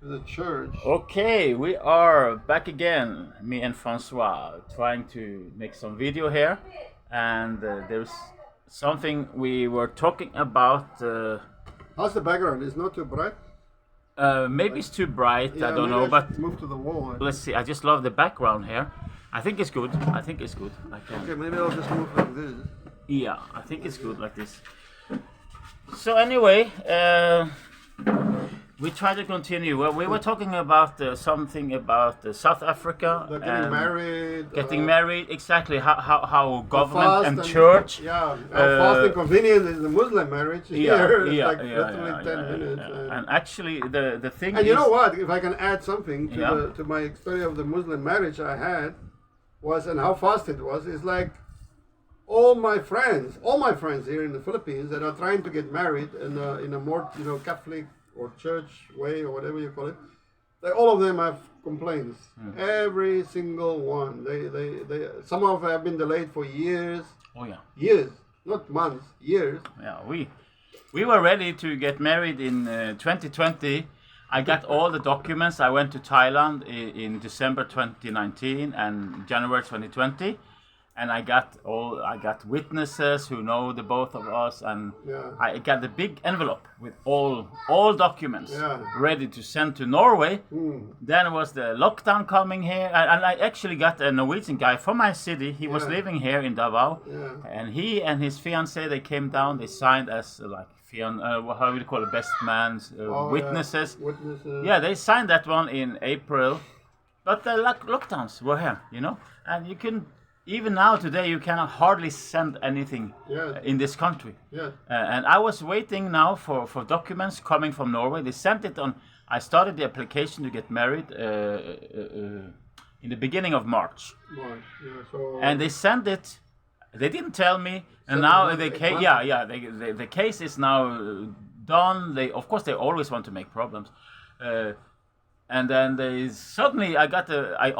to the church. Okay, we are back again, me and Francois, trying to make some video here, and there's something we were talking about. How's the background? It's not too bright. Maybe it's too bright, Yeah, I don't maybe know, I but should move to the wall. let's see. I just love the background here. I think it's good. I think it's good. I can. Okay, maybe I'll just move like this. Yeah, I think it's good like this. So anyway, we try to continue. Well, we were talking about something about South Africa. They're getting married. Getting married, exactly. How government and and church. Yeah, how fast and convenient is the Muslim marriage here. It's like literally 10 minutes. And actually, the thing And is, you know what? If I can add something to Yeah. to my story of the Muslim marriage I had, was and how fast it was. Is like all my friends here in the Philippines that are trying to get married in a more Catholic or church way or whatever you call it. All of them have complaints. Every single one. They some of them have been delayed for years. oh yeah, Years, not months, years. yeah, we were ready to get married in 2020. I got all the documents. I went to Thailand in December 2019 and January 2020, and I got witnesses who know the both of us, and Yeah. I got the big envelope with all documents Yeah. ready to send to Norway. Mm. Then was the lockdown coming here, and I actually got a Norwegian guy from my city. He was Yeah. living here in Davao, Yeah. and he and his fiance, they came down. They signed as how do you call it, best man's Oh, witnesses. Yeah. Witnesses. Yeah, they signed that one in April, but the lockdowns were here, and you can even now today you cannot hardly send anything Yeah. in this country. Yeah. And I was waiting now for documents coming from Norway. They sent it on. I started the application to get married in the beginning of March, Right. Yeah. So. and they sent it. They didn't tell me, and 7 now months, the 8 case. months? Yeah. The case is now done. They, of course, they always want to make problems. And then they suddenly, I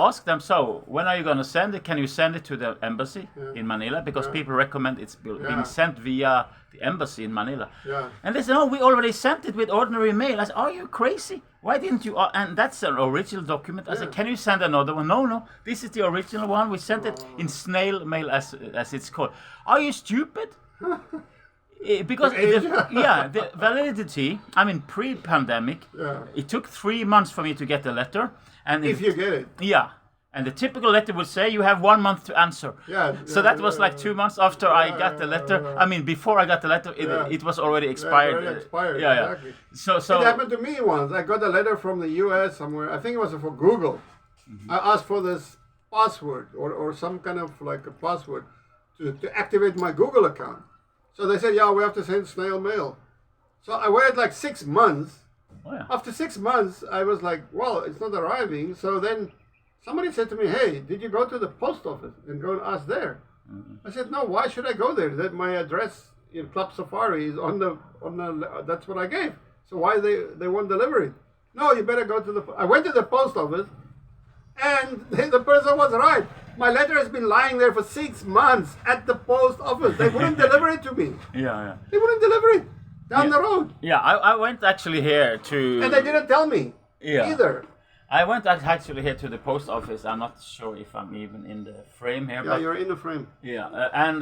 asked them, so when are you going to send it? Can you send it to the embassy in Manila? Because people recommend it's being sent via the embassy in Manila. Yeah. And they said, oh, we already sent it with ordinary mail. I said, are you crazy? Why didn't you? And that's an original document. I said, can you send another one? No, this is the original one. We sent it in snail mail, as it's called. Are you stupid? Because the validity, I mean, pre-pandemic, it took 3 months for me to get the letter, and If you get it. yeah, and the typical letter would say you have 1 month to answer. Yeah. So that was like 2 months after I got the letter. I mean, before I got the letter, it was already expired. Already expired. Yeah. Exactly. So It happened to me once. I got a letter from the U.S. somewhere. I think it was for Google. I asked for this password or some kind of like a password to activate my Google account. So they said, yeah, we have to send snail mail. So I waited like 6 months. Oh, yeah. After 6 months, I was like, well, it's not arriving. So then somebody said to me, hey, did you go to the post office and go and ask there? I said, no, why should I go there? That my address in Club Safari is on the that's what I gave. So why they won't deliver it? No, you better go to the. I went to the post office, and the person was right. My letter has been lying there for 6 months at the post office. They wouldn't deliver it to me. Yeah. They wouldn't deliver it down the road, Yeah, I went actually here to. and they didn't tell me either. I went actually here to the post office. I'm not sure if I'm even in the frame here. Yeah, but you're in the frame. yeah, and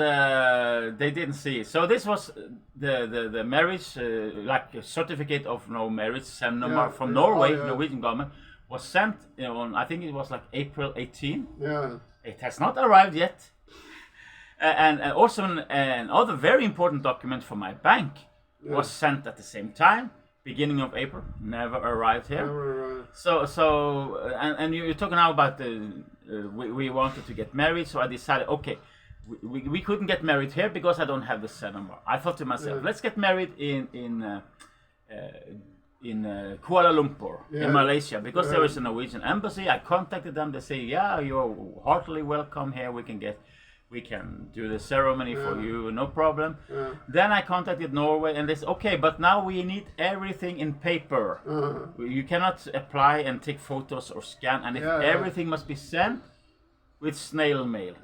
they didn't see it. So this was the marriage, like a certificate of no marriage, sent from Norway, Norwegian government, was sent on, I think it was like April 18. Yeah. It has not arrived yet. And also another very important document from my bank was sent at the same time, beginning of April, never arrived here. And you're talking now about we wanted to get married, so I decided, okay, we couldn't get married here because I don't have the cinema. I thought to myself, let's get married in Kuala Lumpur, in Malaysia, because there is a Norwegian embassy. I contacted them. They say, yeah, you're heartily welcome here. We can do the ceremony for you, no problem. Then I contacted Norway, and they said, okay, but now we need everything in paper. You cannot apply and take photos or scan, and everything must be sent with snail mail.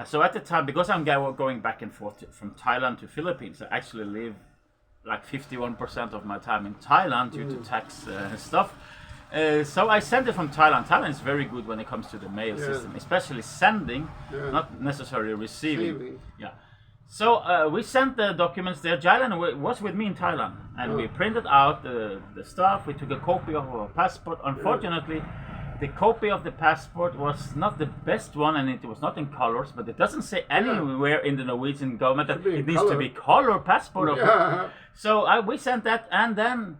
So at the time, because I'm going back and forth from Thailand to Philippines, I actually live like 51% of my time in Thailand due to tax stuff. So I sent it from Thailand. Thailand is very good when it comes to the mail system, especially sending, not necessarily receiving. Yeah. So we sent the documents there. Jailan was with me in Thailand, and we printed out the stuff. We took a copy of our passport. Unfortunately, the copy of the passport was not the best one, and it was not in colors. But it doesn't say anywhere in the Norwegian government that it needs to be color passport. So we sent that, and then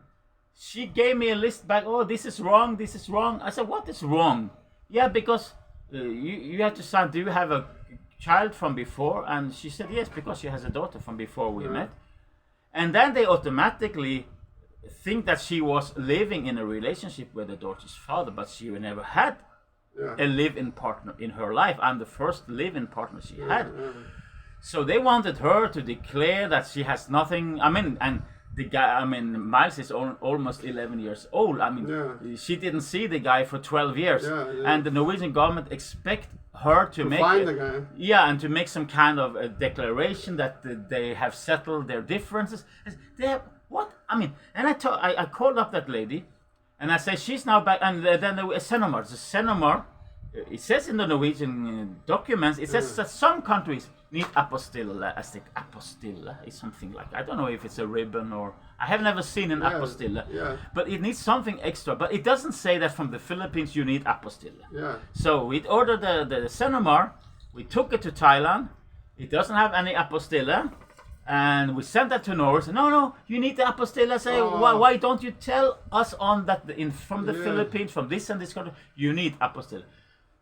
she gave me a list back. Oh, this is wrong. This is wrong. I said, what is wrong? Yeah, because you have to sign. Do you have a child from before? And she said yes, because she has a daughter from before we met. And then they automatically think that she was living in a relationship with the daughter's father, but she never had a live-in partner in her life. I'm the first live-in partner she had. So they wanted her to declare that she has nothing. I mean, and the guy, I mean, Miles is almost 11 years old. I mean, she didn't see the guy for 12 years. And the Norwegian government expect her to make find the guy. and to make some kind of a declaration that they have settled their differences. They have, what? I mean, and I called up that lady, and I said, she's now back, and then a Senomar. The Senomar, it says in the Norwegian documents, it says that some countries need apostille. I think apostille is something like, I don't know if it's a ribbon or, I have never seen an apostille, but it needs something extra. But it doesn't say that from the Philippines you need apostille. So we ordered the Senomar, we took it to Thailand, it doesn't have any apostille, and we sent that to Norway. No, you need the apostille. I say, why don't you tell us on that from the Philippines, from this and this country, you need apostille.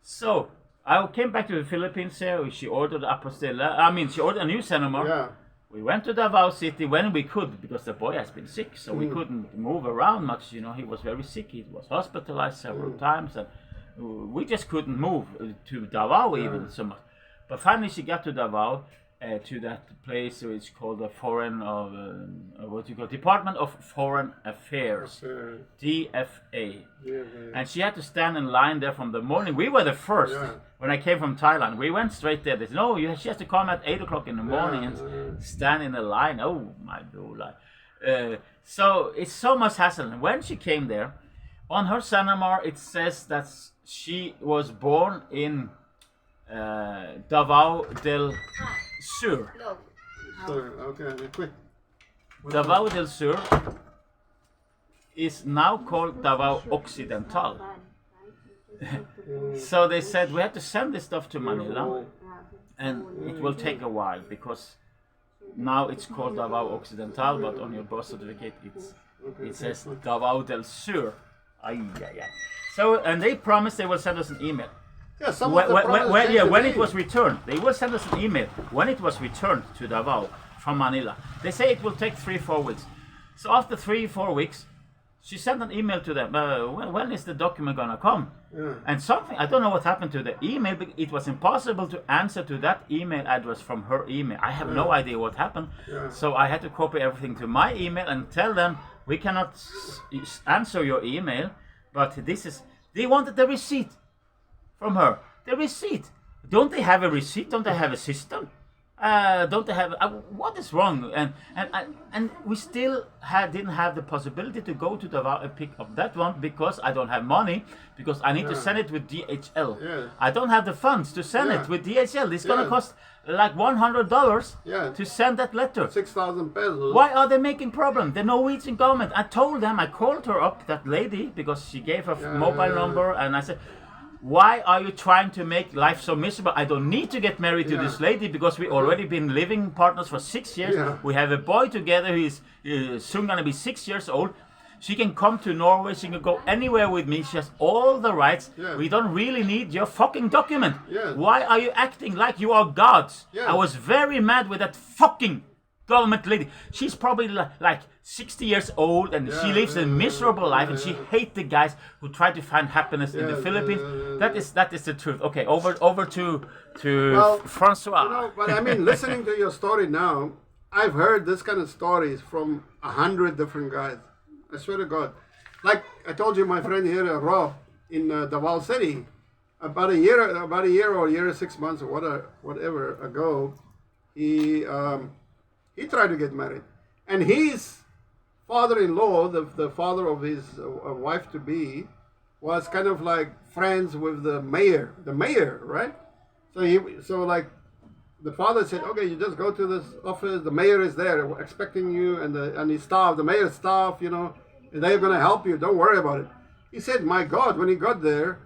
So I came back to the Philippines here. She ordered apostille. I mean, she ordered a new Senomar. We went to Davao City when we could, because the boy has been sick, so we couldn't move around much. You know, he was very sick. He was hospitalized several times, and we just couldn't move to Davao even so much. But finally, she got to Davao, to that place which is called the Department of Foreign Affairs, DFA. And she had to stand in line there from the morning. We were the first. When I came from Thailand, we went straight there. They said, no, she has to come at 8 o'clock in the morning and stand in the line. Oh my God. So it's so much hassle. And when she came there, on her Senomar, it says that she was born in Davao del Sur. Okay, quick. Davao del Sur is now called Davao Occidental. So they said we have to send this stuff to Manila, and it will take a while because now it's called Davao Occidental, but on your birth certificate it says Davao del Sur. So, and they promised they will send us an email. When it was returned, they will send us an email when it was returned to Davao from Manila. They say it will take 3-4 weeks. So after 3-4 weeks, she sent an email to them. When is the document gonna come? And something, I don't know what happened to the email, but it was impossible to answer to that email address from her email. I have no idea what happened. So I had to copy everything to my email and tell them, we cannot answer your email, but they wanted the receipt from her. The receipt. Don't they have a receipt? Don't they have a system? Don't they have? What is wrong? And we still didn't have the possibility to go to Davao and pick up that one because I don't have money, because I need to send it with DHL. I don't have the funds to send it with DHL. It's gonna cost like $100 to send that letter. 6,000 pesos. Why are they making problem? The Norwegian government. I told them. I called her up, that lady, because she gave her mobile number, and I said, why are you trying to make life so miserable? I don't need to get married to this lady because we already been living partners for 6 years. We have a boy together who is soon going to be 6 years old. She can come to Norway. She can go anywhere with me. She has all the rights. We don't really need your fucking document. Why are you acting like you are gods? I was very mad with that fucking government lady. She's probably like 60 years old, and she lives a miserable life, and she hates the guys who try to find happiness in the Philippines. That is the truth. Okay, over to Francois. You know, but I mean, listening to your story now, I've heard this kind of stories from 100 different guys. I swear to God. Like I told you, my friend here, Rob, in Davao City, about a year or a year or 6 months or whatever ago, he tried to get married, and his father-in-law, the father of his wife-to-be, was kind of like friends with the mayor, right? So like the father said, okay, you just go to this office, the mayor is there expecting you, and his staff, the mayor's staff, and they're going to help you, don't worry about it. He said, my God, when he got there,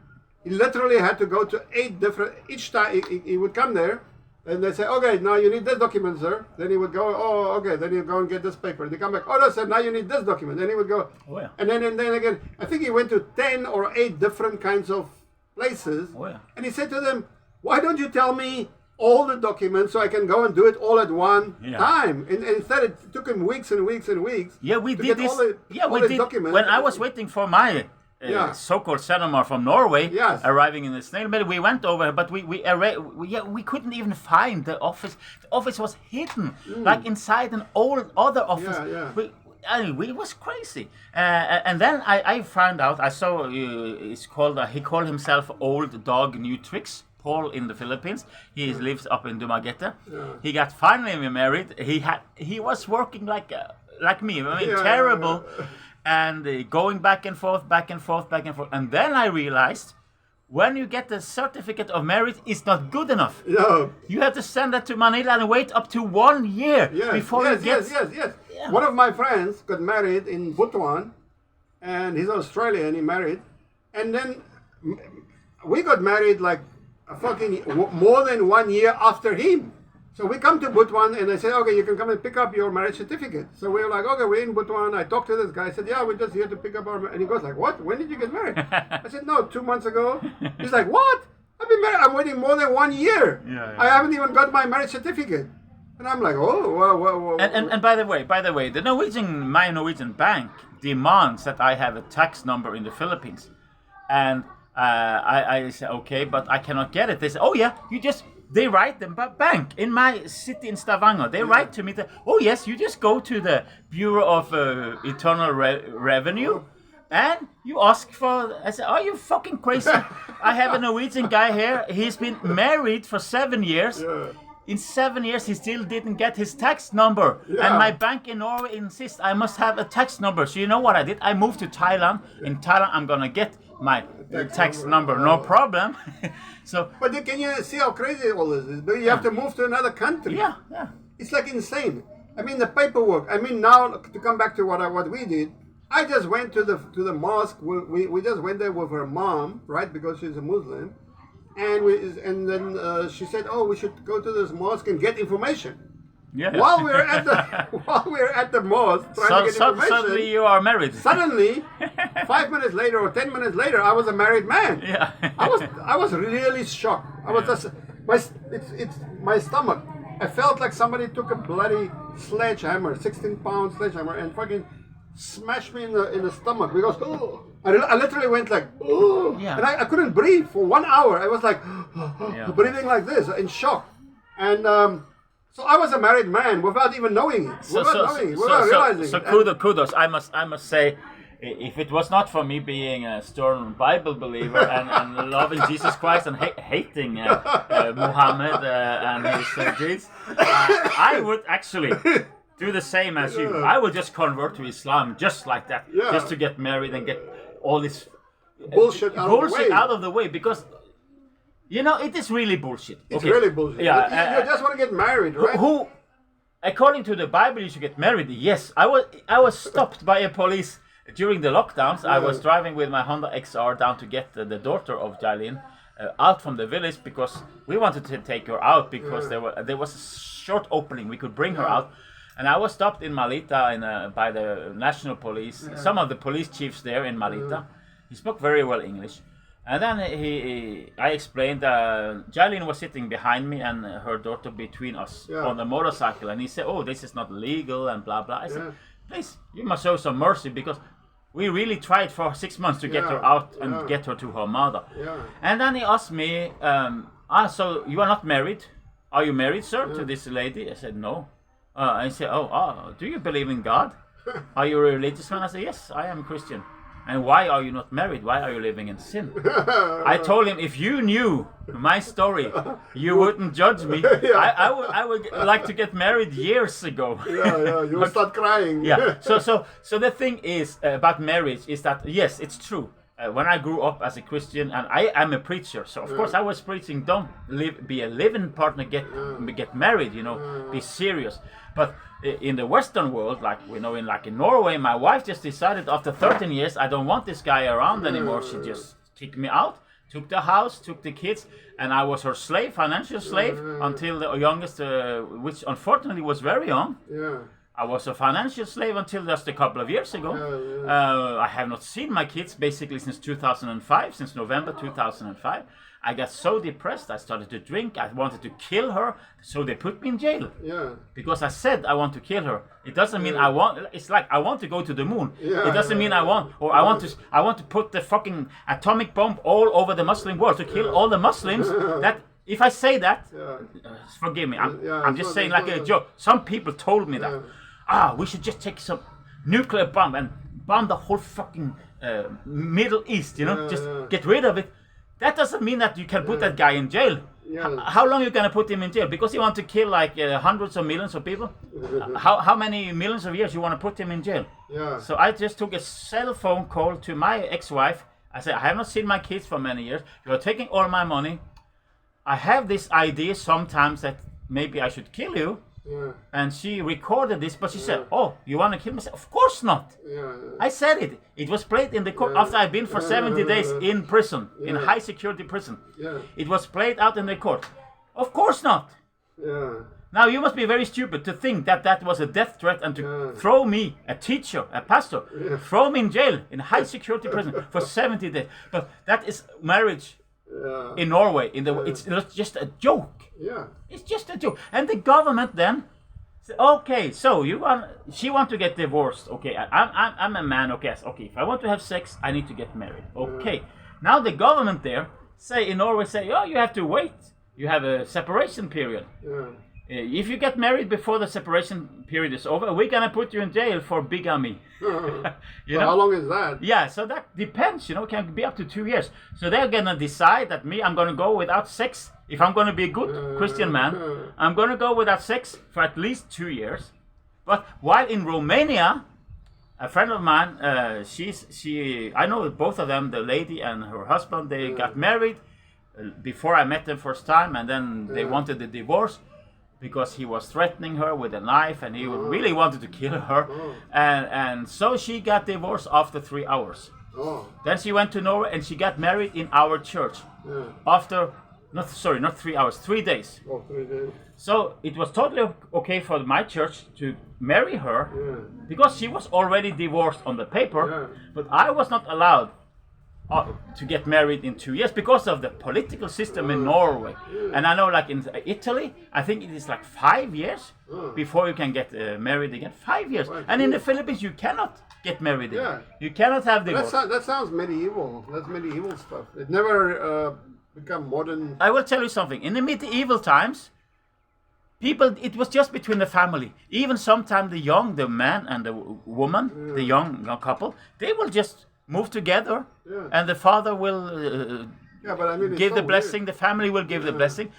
he literally had to go to 8 different, each time he would come there, and they say, okay, now you need this document, sir. Then he would go, oh, okay, then he'd go and get this paper. They come back, oh, no, sir, now you need this document. Then he would go, oh, yeah. and then again, I think he went to 10 or 8 different kinds of places. Oh, yeah. And he said to them, why don't you tell me all the documents so I can go and do it all at one time? And instead, it took him weeks and weeks and weeks. Yeah, we did this. All the documents. When I was waiting for my so-called settlement from Norway arriving in the snail mail, we went over, but we couldn't even find the office. The office was hidden, like inside an old other office. It was crazy. And then I found out. I saw he called himself Old Dog New Tricks. Paul in the Philippines. He lives up in Dumaguete. He got finally married. He was working like me. I mean, terrible. And going back and forth. And then I realized, when you get the certificate of marriage, it's not good enough. No. You have to send that to Manila and wait up to 1 year before you get... Yes. Yeah. One of my friends got married in Butuan, and he's Australian, he married. And then we got married like more than 1 year after him. So we come to Butuan and they say, okay, you can come and pick up your marriage certificate. So we were like, okay, we're in Butuan. I talked to this guy. I said, yeah, we're just here to pick up our... And he goes like, what? When did you get married? I said, no, 2 months ago. He's like, what? I've been married. I'm waiting more than 1 year. I haven't even got my marriage certificate. And I'm like, oh, well. And by the way, my Norwegian bank demands that I have a tax number in the Philippines. And I say, okay, but I cannot get it. They say, oh yeah, they write them bank in my city in Stavanger. They write to me that, oh yes, you just go to the Bureau of Internal Revenue and you ask for. I said, are you fucking crazy? I have a Norwegian guy here. He's been married for 7 years. In 7 years, he still didn't get his tax number. And my bank in Norway insists I must have a tax number. So you know what I did? I moved to Thailand. In Thailand, I'm gonna get my tax number, no problem. But can you see how crazy all this is? You have to move to another country. Yeah. It's like insane. I mean, the paperwork. I mean, now to come back to what we did, I just went to the mosque. We just went there with her mom, right? Because she's a Muslim, and then she said, oh, we should go to this mosque and get information. Yeah. While we were at the mosque trying to get information, suddenly you are married. Suddenly, 5 minutes later or 10 minutes later, I was a married man. Yeah. I was really shocked. I was just it's my stomach. I felt like somebody took a bloody sledgehammer, 16-pound sledgehammer, and fucking smashed me in the stomach because I literally went like and I couldn't breathe for 1 hour. I was like breathing like this in shock, and. So I was a married man without even knowing it, without realizing it. So kudos. I must say, if it was not for me being a stern Bible believer and loving Jesus Christ and hating Muhammad and his deeds, I would actually do the same as you. I would just convert to Islam just like that, just to get married and get all this bullshit out of the way, because. You know, it is really bullshit. It's really bullshit. Yeah, you just want to get married, right? Who, according to the Bible, you should get married. Yes, I was stopped by a police during the lockdowns. I was driving with my Honda XR down to get the daughter of Jailin out from the village because we wanted to take her out because there was a short opening. We could bring her out. And I was stopped in Malita by the national police. Some of the police chiefs there in Malita. He spoke very well English. And then I explained Jailin was sitting behind me and her daughter between us on the motorcycle. And he said, oh, this is not legal and blah, blah. I said, please, you must show some mercy because we really tried for 6 months to get her out and get her to her mother. And then he asked me, so you are not married? Are you married, sir, to this lady? I said, no. I said, do you believe in God? Are you a religious man? I said, yes, I am Christian. And why are you not married? Why are you living in sin? I told him, if you knew my story, you wouldn't judge me. I would like to get married years ago. You will start crying. So the thing is about marriage is that, yes, it's true. When I grew up as a Christian, and I am a preacher, so of course I was preaching, don't be a living partner, get married, be serious. But in the Western world, like in Norway, my wife just decided after 13 years, I don't want this guy around anymore. She just kicked me out, took the house, took the kids, and I was her slave, financial slave, until the youngest, which unfortunately was very young. I was a financial slave until just a couple of years ago. I have not seen my kids basically since 2005, since November 2005. I got so depressed, I started to drink, I wanted to kill her, so they put me in jail. Because I said I want to kill her. It doesn't mean I want, it's like I want to go to the moon. It doesn't mean I want to put the fucking atomic bomb all over the Muslim world to kill all the Muslims. That if I say that, forgive me, I'm just saying like a joke. Some people told me that. We should just take some nuclear bomb and bomb the whole fucking Middle East, just get rid of it. That doesn't mean that you can put that guy in jail. How long are you gonna put him in jail? Because you want to kill like hundreds of millions of people? How many millions of years you want to put him in jail? So I just took a cell phone call to my ex-wife. I said, I have not seen my kids for many years. You are taking all my money. I have this idea sometimes that maybe I should kill you. And she recorded this, but she said, "Oh, you want to kill me?" I said, "Of course not." I said it. It was played in the court after I've been for 70 days in prison, in high security prison. It was played out in the court. Of course not. Now you must be very stupid to think that that was a death threat and to throw me, a teacher, a pastor, throw me in jail in high security prison for 70 days. But that is marriage. In Norway, it's just a joke. It's just a joke. And the government then said, okay, so she want to get divorced. Okay, I'm a man. Okay, if I want to have sex, I need to get married. Okay, now the government there in Norway say, oh, you have to wait. You have a separation period. If you get married before the separation period is over, we're gonna put you in jail for bigamy. How long is that? Yeah, so that depends. Can be up to 2 years. So they're gonna decide that I'm gonna go without sex. If I'm gonna be a good Christian man, I'm gonna go without sex for at least 2 years. But while in Romania, a friend of mine, I know both of them, the lady and her husband, they got married before I met them first time, and then they wanted the divorce. Because he was threatening her with a knife and he really wanted to kill her. And so she got divorced after 3 hours. Then she went to Norway and she got married in our church. After, not 3 hours, 3 days. 3 days. So it was totally okay for my church to marry her because she was already divorced on the paper. But I was not allowed to get married in 2 years because of the political system in Norway. And I know like in Italy, I think it is like 5 years before you can get married again. 5 years. And in the Philippines, you cannot get married again. You cannot have divorce. That sounds medieval. That's medieval stuff. It never become modern. I will tell you something. In the medieval times, it was just between the family. Even sometimes the man and the woman, the young couple, they will just move together, and the father will give the blessing, the family will give the blessing.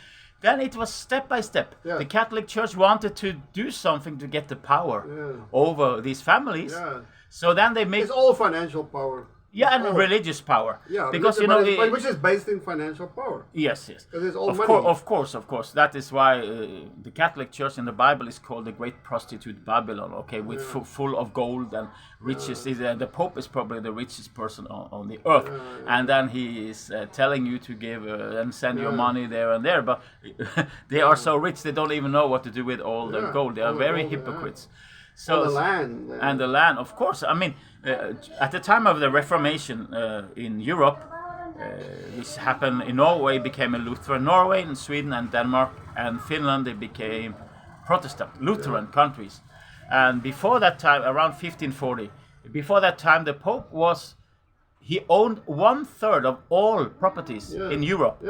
Then it was step by step. The Catholic Church wanted to do something to get the power over these families. So then they made... It's all financial power. And religious power. Because which is based in financial power. Yes. Because it's all money. Of course. That is why the Catholic Church in the Bible is called the Great Prostitute Babylon. Okay, with full of gold and riches. The Pope is probably the richest person on the earth, and then he is telling you to give and send your money there and there. But they are so rich they don't even know what to do with all the gold. They are very hypocrites. So and the land, of course. I mean, at the time of the Reformation in Europe, this happened in Norway, became a Lutheran. Norway and Sweden and Denmark and Finland, they became Protestant, Lutheran countries. And before that time, around 1540, before that time, the Pope he owned 1/3 of all properties in Europe.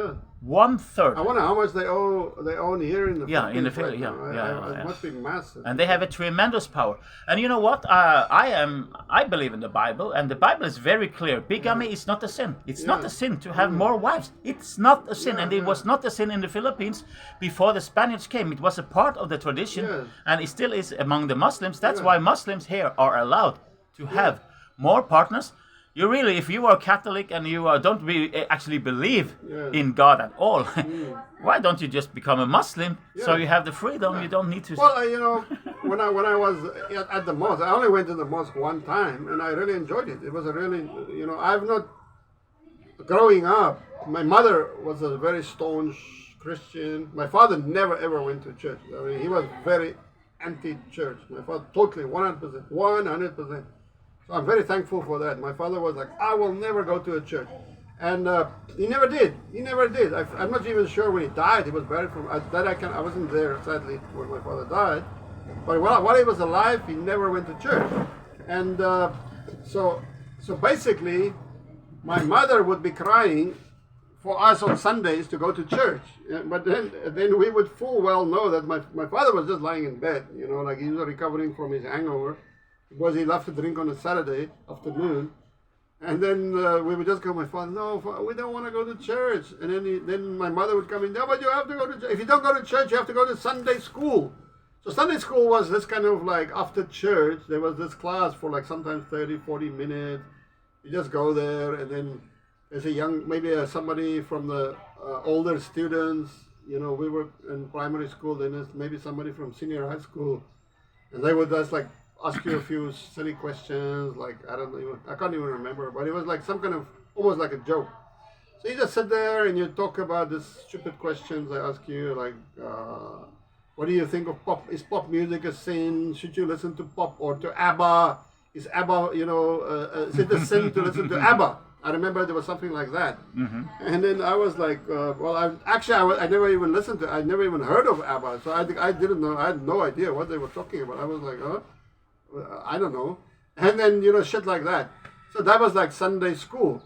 1/3. I wonder how much they own here in the Yeah, in the Philippines. Philippines. It must be massive. And they have a tremendous power. And you know what? I believe in the Bible, and the Bible is very clear. Bigamy is not a sin. It's not a sin to have more wives. It's not a sin, and it was not a sin in the Philippines before the Spaniards came. It was a part of the tradition, and it still is among the Muslims. That's why Muslims here are allowed to have more partners. You really, if you are Catholic and you don't actually believe in God at all, why don't you just become a Muslim? So you have the freedom. You don't need to. Well, when I was at the mosque, I only went to the mosque one time, and I really enjoyed it. It was a really, I've not. Growing up, my mother was a very staunch Christian. My father never ever went to church. I mean, he was very anti-church. My father totally 100%. So I'm very thankful for that. My father was like, I will never go to a church. And he never did. I'm not even sure when he died. He was buried I wasn't there, sadly, when my father died. But while he was alive, he never went to church. And so basically, my mother would be crying for us on Sundays to go to church. But then we would full well know that my father was just lying in bed, like he was recovering from his hangover. Because he loved to drink on a Saturday afternoon, and then we would just go. My father, no, we don't want to go to church. And then my mother would come in. No, but you have to go to church. If you don't go to church, you have to go to Sunday school. So Sunday school was this kind of like after church. There was this class for like sometimes 30, 40 minutes. You just go there, and then there's maybe somebody from the older students. We were in primary school. Then there's maybe somebody from senior high school, and they would just like ask you a few silly questions, like I can't even remember, but it was like some kind of almost like a joke. So you just sit there and you talk about these stupid questions they ask you, like what do you think of pop? Is pop music a sin? Should you listen to pop or to ABBA? Is ABBA, is it a sin to listen to ABBA? I remember there was something like that. Mm-hmm. And then I was like, I never even listened to, I never even heard of ABBA, so I didn't know, I had no idea what they were talking about. I was like, I don't know. And then, shit like that. So that was like Sunday school.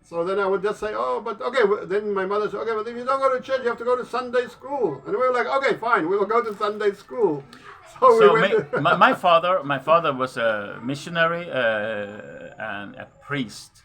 So then I would just say, but okay. Then my mother said, okay, but if you don't go to church, you have to go to Sunday school. And we were like, okay, fine, we will go to Sunday school. So we went my father was a missionary and a priest.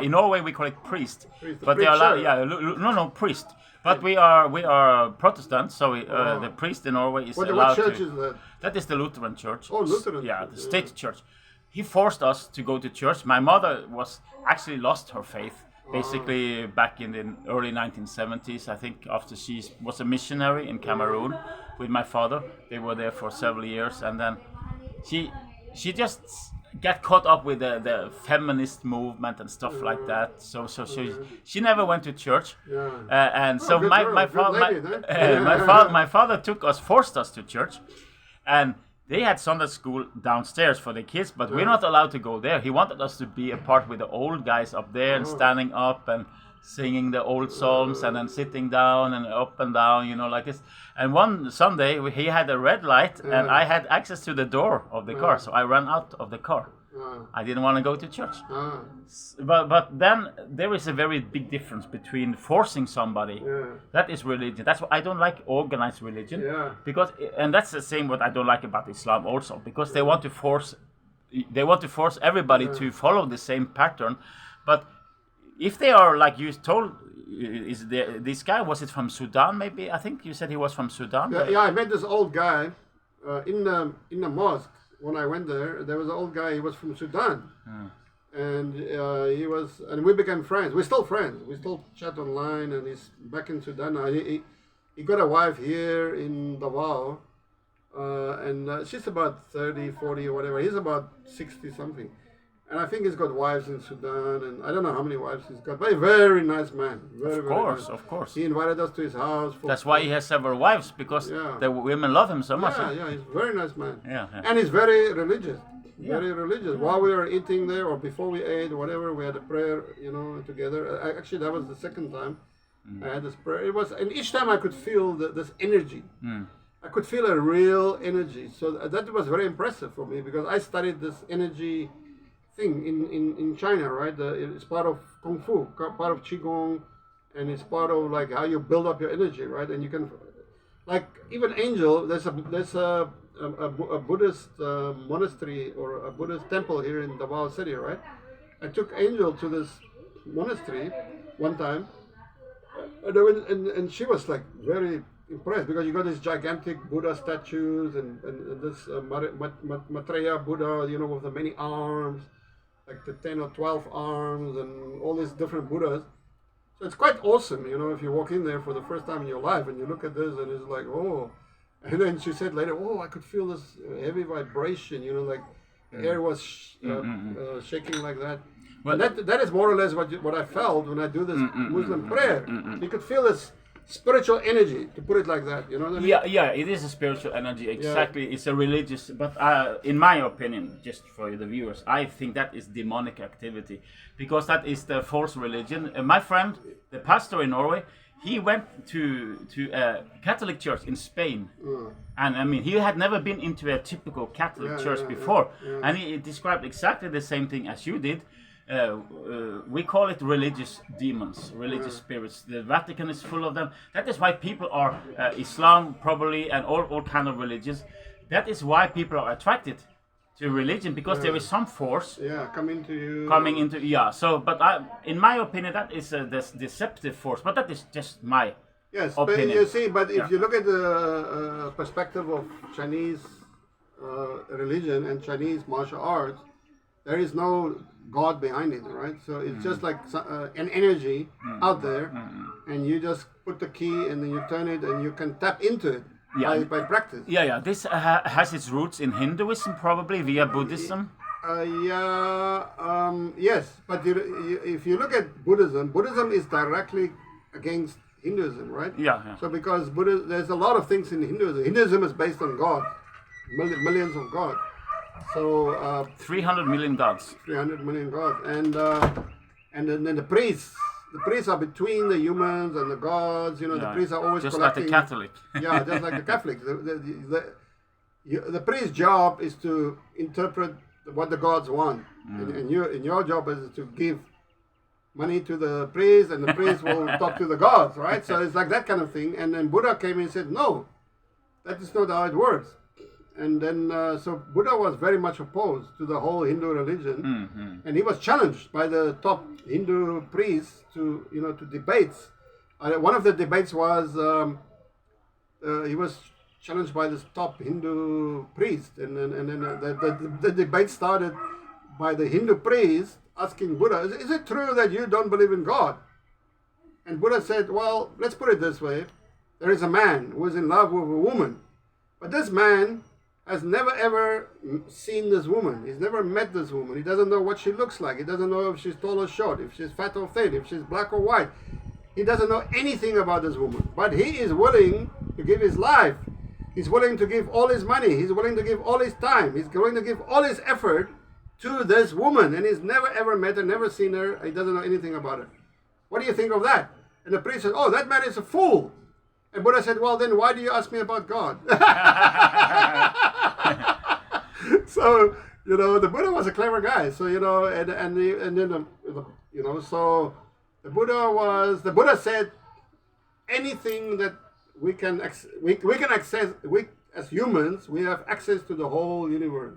In Norway we call it priest. But they are priest. But we are Protestants, so the priest in Norway is allowed. What church is that? That is the Lutheran church. Oh, Lutheran. Yeah, the state church. He forced us to go to church. My mother was actually lost her faith, basically back in the early 1970s. I think after she was a missionary in Cameroon with my father. They were there for several years, and then she just got caught up with the feminist movement and stuff like that. So she never went to church. And so my father forced us to church, and they had Sunday school downstairs for the kids, but we're not allowed to go there. He wanted us to be a part with the old guys up there and standing up and singing the old psalms and then sitting down and up and down, like this. And one Sunday he had a red light and I had access to the door of the car, so I ran out of the car. I didn't want to go to church. But then there is a very big difference between forcing somebody. That is religion. That's why I don't like organized religion. And that's the same what I don't like about Islam also, because they want to force everybody to follow the same pattern. But if they are, like you told, this guy, was it from Sudan maybe? I think you said he was from Sudan. Yeah, I met this old guy in the mosque. When I went there was an old guy. He was from Sudan, and and we became friends. We're still friends. We still chat online, and he's back in Sudan now. He got a wife here in Davao, and she's about 30, 40 or whatever. He's about 60 something. And I think he's got wives in Sudan, and I don't know how many wives he's got, but a very nice man. Of course. He invited us to his house. That's why he has several wives, because the women love him so much. Yeah, he's a very nice man. Yeah. And he's very religious. Very religious. While we were eating there, or before we ate, or whatever, we had a prayer, together. Actually, that was the second time I had this prayer. And each time I could feel this energy. I could feel a real energy. So that was very impressive for me, because I studied this energy thing in China, right? It's part of Kung Fu, part of Qigong, and it's part of like how you build up your energy, right? And you can, like even angel. There's a Buddhist monastery or a Buddhist temple here in Davao City, right? I took Angel to this monastery one time, and she was like very impressed because you got these gigantic Buddha statues and this Maitreya Buddha, you know, with the many arms, like the 10 or 12 arms and all these different Buddhas. So it's quite awesome, you know, if you walk in there for the first time in your life and you look at this and it's like, oh. And then she said later, oh, I could feel this heavy vibration, you know, like the air was shaking like that. Well, that is more or less what I felt when I do this Muslim prayer. You could feel this spiritual energy, to put it like that, you know what I mean? Yeah, it is a spiritual energy, exactly. Yeah. It's a religious, but in my opinion, just for the viewers, I think that is demonic activity, because that is the false religion. My friend, the pastor in Norway, he went to a Catholic church in Spain, and I mean he had never been into a typical Catholic church before, and he described exactly the same thing as you did. We call it religious demons, religious spirits. The Vatican is full of them. That is why people are Islam probably and all kind of religions. That is why people are attracted to religion, because there is some force coming into so but in my opinion that is a deceptive force, but that is just my opinion. But you see, but if you look at the perspective of Chinese religion and Chinese martial arts, there is no God behind it, right? So it's just like an energy out there, and you just put the key and then you turn it and you can tap into it. By practice. This has its roots in Hinduism, probably via Buddhism. Yes, but if you look at Buddhism is directly against Hinduism, right? So because there's a lot of things in Hinduism. Hinduism is based on God, millions of gods. So 300 million gods. 300 million gods, and then the priests. The priests are between the humans and the gods. You know, the priests are always just collecting. Like the Catholic. Just like the Catholics. The priest's job is to interpret what the gods want, and your job is to give money to the priest, and the priest will talk to the gods, right? So it's like that kind of thing. And then Buddha came and said, no, that is not how it works. And then, so Buddha was very much opposed to the whole Hindu religion, and he was challenged by the top Hindu priests to debates. One of the debates was he was challenged by this top Hindu priest, and then the debate started by the Hindu priest asking Buddha, "Is it true that you don't believe in God?" And Buddha said, "Well, let's put it this way: there is a man who is in love with a woman, but this man has never ever seen this woman. He's never met this woman. He doesn't know what she looks like. He doesn't know if she's tall or short, if she's fat or thin, if she's black or white. He doesn't know anything about this woman. But he is willing to give his life. He's willing to give all his money. He's willing to give all his time. He's going to give all his effort to this woman. And he's never ever met her, never seen her. He doesn't know anything about her. What do you think of that?" And the priest said, "Oh, that man is a fool." And Buddha said, "Well, then why do you ask me about God?" So, the Buddha was a clever guy. So, and then, so the Buddha said, anything that we can access, we as humans, we have access to the whole universe.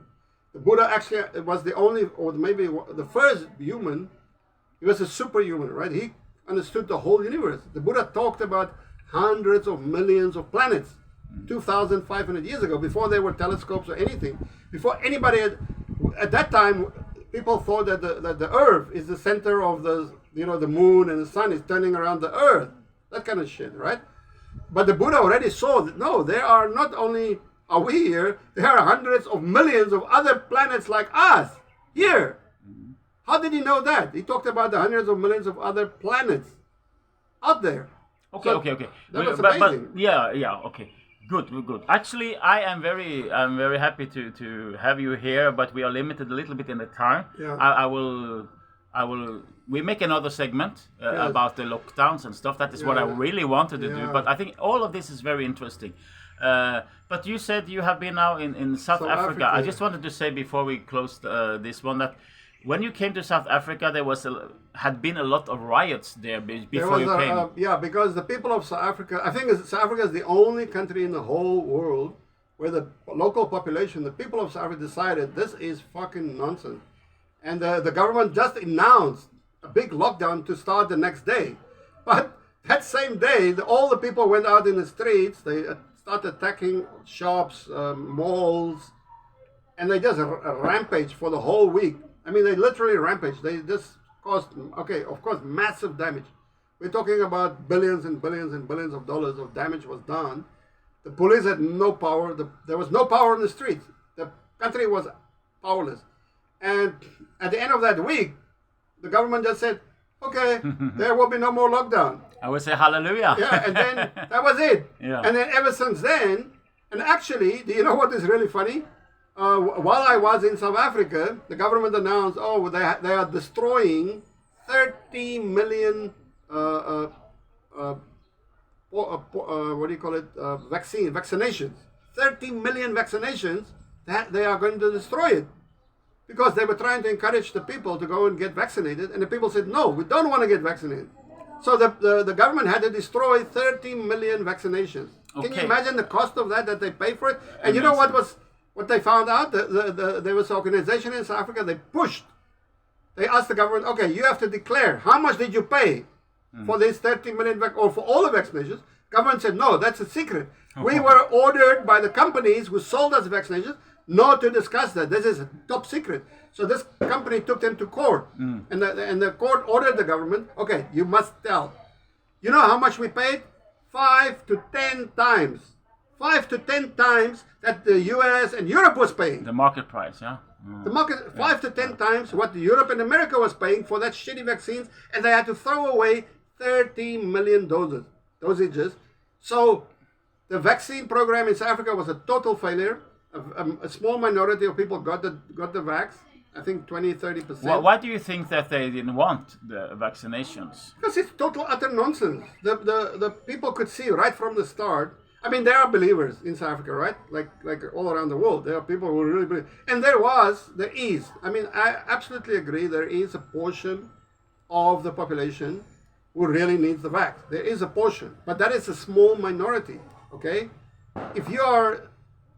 The Buddha actually was the only, or maybe the first human. He was a superhuman, right? He understood the whole universe. The Buddha talked about hundreds of millions of planets 2,500 years ago, before there were telescopes or anything. Before anybody at that time, people thought that the Earth is the center of the moon, and the sun is turning around the Earth. That kind of shit, right? But the Buddha already saw that, no, there are not only are we here, there are hundreds of millions of other planets like us here. How did he know that? He talked about the hundreds of millions of other planets out there. Okay. That was amazing. Okay. Good. Actually, I'm very happy to have you here, but we are limited a little bit in the time. Yeah. I will. We make another segment about the lockdowns and stuff. That is what I really wanted to do. But I think all of this is very interesting. But you said you have been now in South Africa. I just wanted to say before we close this one that when you came to South Africa, there had been a lot of riots there before you came. Yeah, because the people of South Africa, I think South Africa is the only country in the whole world where the local population, the people of South Africa decided this is fucking nonsense. And the government just announced a big lockdown to start the next day. But that same day, all the people went out in the streets. They started attacking shops, malls, and they just rampaged for the whole week. I mean, they literally rampaged. They just caused, okay, of course, massive damage. We're talking about billions and billions and billions of dollars of damage was done. The police had no power. There was no power in the streets. The country was powerless. And at the end of that week, the government just said, okay, there will be no more lockdown. I would say hallelujah. Yeah, and then that was it. Yeah. And then ever since then, and actually, do you know what is really funny? While I was in South Africa, the government announced, oh, they are destroying 30 million, vaccinations. 30 million vaccinations, that they are going to destroy it. Because they were trying to encourage the people to go and get vaccinated, and the people said, no, we don't want to get vaccinated. So the government had to destroy 30 million vaccinations. Okay. Can you imagine the cost of that they pay for it? And you know what they found out? There was an organization in South Africa, they asked the government, okay, you have to declare, how much did you pay for these 30 million, or for all the vaccinations? Government said, no, that's a secret. We were ordered by the companies who sold us vaccinations not to discuss that. This is a top secret. So this company took them to court. And the court ordered the government, okay, you must tell. You know how much we paid? 5 to 10 times. 5 to 10 times that the US and Europe was paying. The market price, yeah? The market, 5 to 10 times what Europe and America was paying for that shitty vaccines, and they had to throw away 30 million dosages. So the vaccine program in South Africa was a total failure. A small minority of people got the vax. I think 20-30%. Well, why do you think that they didn't want the vaccinations? Because it's total utter nonsense. The people could see right from the start. I mean, there are believers in South Africa, right? Like all around the world, there are people who really believe. And there is. I mean, I absolutely agree. There is a portion of the population who really needs the vax. There is a portion, but that is a small minority. Okay, if you are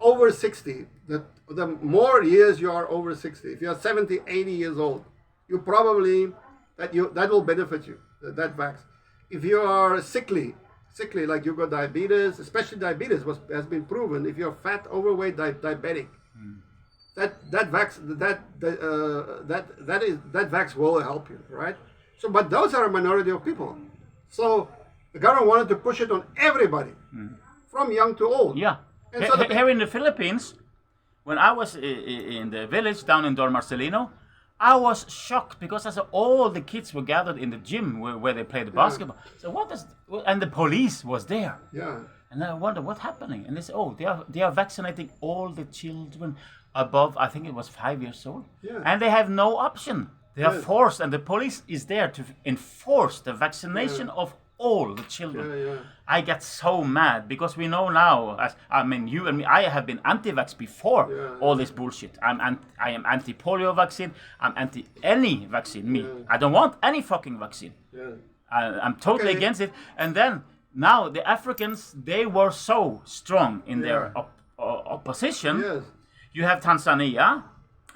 over 60, the more years you are over 60, if you are 70, 80 years old, you probably, that will benefit you, that vax. If you are sickly, like you got diabetes, especially diabetes has been proven, if you're fat, overweight, diabetic, that vax will help you, right? So, but those are a minority of people. So the government wanted to push it on everybody, from young to old. Yeah. And so here in the Philippines, when I was in the village down in Don Marcelino, I was shocked because I saw all the kids were gathered in the gym where they played the basketball. So and the police was there. Yeah. And I wonder what's happening. And they say, oh, they are vaccinating all the children above, I think it was 5 years old. Yeah. And they have no option. They are forced, and the police is there to enforce the vaccination of all the children. Yeah. I get so mad because we know now, you and me, I have been anti-vax before all this bullshit. I am anti-polio vaccine. I'm anti any vaccine. I don't want any fucking vaccine. Yeah. I'm totally against it. And then now the Africans, they were so strong in their opposition. Yes. You have Tanzania.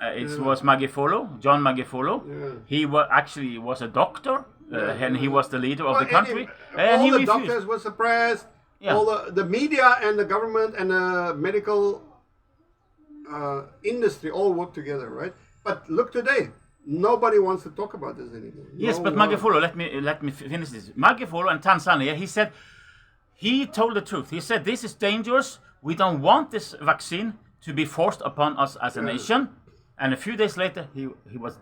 It was Magufuli, John Magufuli. Yeah. He was a doctor. And he was the leader of the country. And all he the refused. doctors were suppressed. Yeah. All the media and the government and the medical industry all work together, right? But look today, nobody wants to talk about this anymore. Yes, but Magufuli, let me finish this. Magufuli and Tanzania, he told the truth. He said, this is dangerous. We don't want this vaccine to be forced upon us as a nation. And a few days later, he was